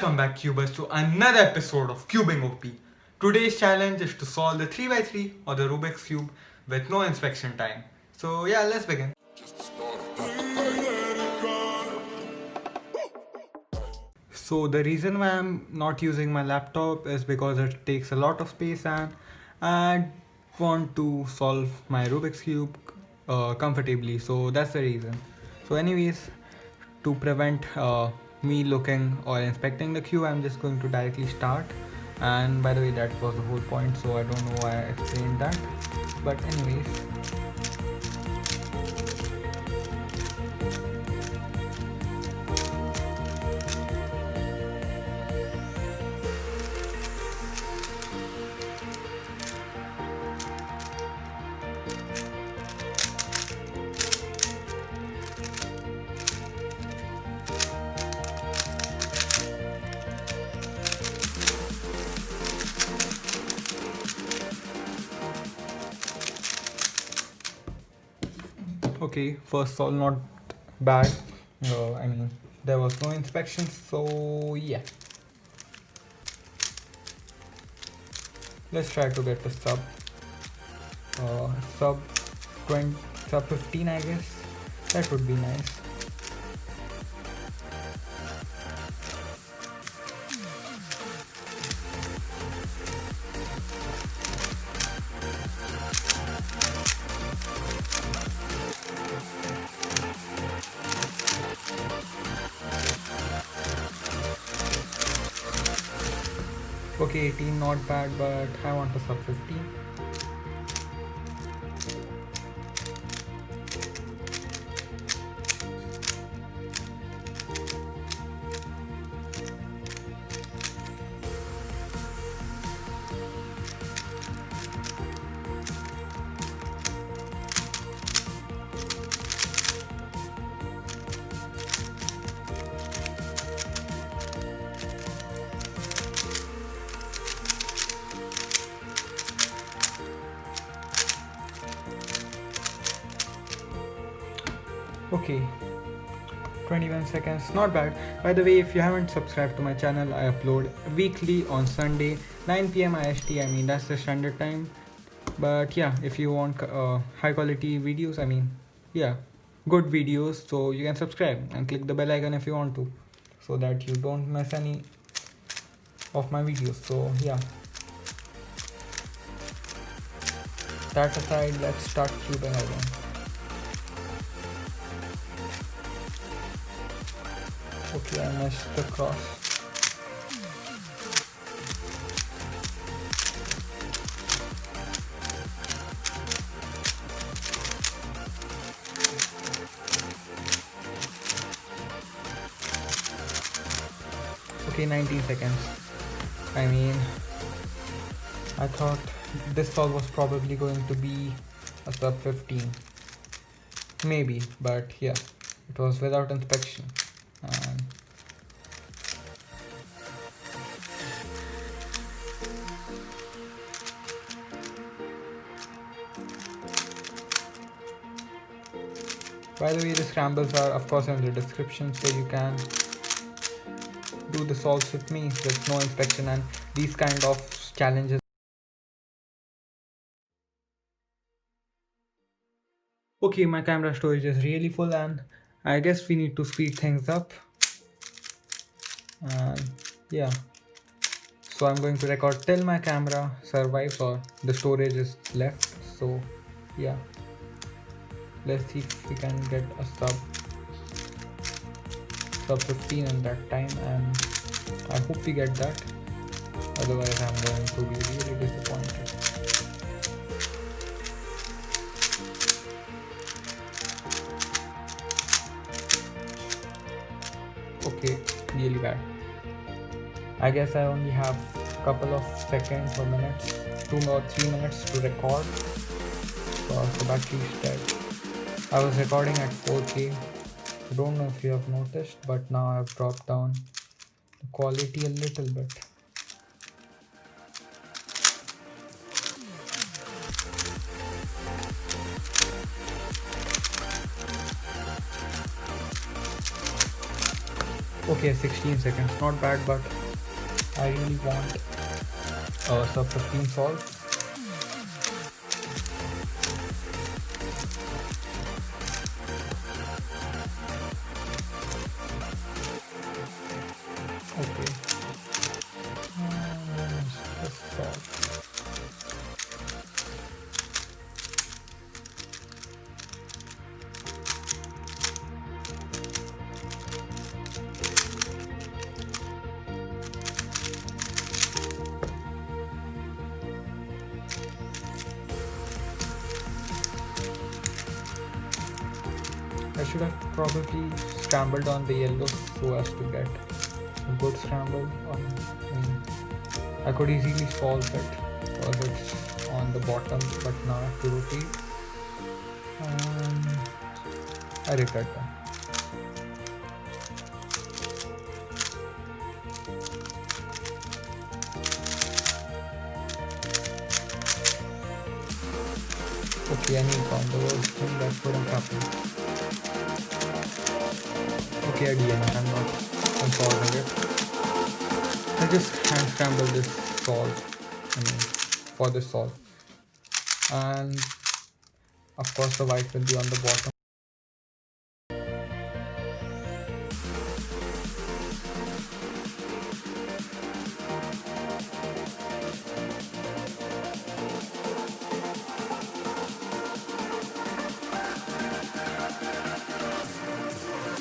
Welcome back cubers to another episode of Cubing OP. Today's challenge is to solve the 3x3 or the Rubik's Cube with no inspection time. So yeah, let's begin. So the reason why I'm not using my laptop is because it takes a lot of space and I want to solve my Rubik's Cube comfortably. So that's the reason. So anyways, to prevent me looking or inspecting the cube, I'm just going to directly start. And by the way, that was the whole point, so I don't know why I explained that. But anyways, okay, first solve not bad. I mean, there was no inspection, so yeah. Let's try to get the sub 20, sub 15, I guess. That would be nice. Okay, 18 not bad, but I want a sub 15. Okay, 21 seconds, not bad. By the way, if you haven't subscribed to my channel, I upload weekly on Sunday 9 p.m. IST. I mean, that's the standard time. But yeah, if you want high quality videos, I mean, yeah, good videos, so you can subscribe and click the bell icon if you want to, so that you don't miss any of my videos. So yeah, that aside, let's start cubing again. Okay, I missed the cross. Okay, 19 seconds. I mean, I thought this solve was probably going to be a sub 15. Maybe, but yeah, it was without inspection. And by the way, the scrambles are of course in the description, so you can do the solves with me with no inspection and these kind of challenges. Okay, my camera storage is really full and I guess we need to speed things up. And yeah, so I'm going to record till my camera survives or the storage is left. So yeah, let's see if we can get a sub 15 in that time, and I hope we get that. Otherwise I'm going to be really disappointed. Okay, really bad. I guess I only have a couple of seconds or minutes, 2 or 3 minutes to record because the battery is dead. I was recording at 4K. I don't know if you have noticed, but now I've dropped down the quality a little bit. Okay, 16 seconds, not bad, but I really want sub 15 solve. Okay. Just solve. I should have probably scrambled on the yellow so as to get a good scramble. I could easily solve it because it's on the bottom, but now I have to rotate. I regret that. Okay, I need on the worst thing that couldn't happen. Okay, I DNF. I'm solving it. I just hand scramble this solve. For this solve. And of course the white will be on the bottom.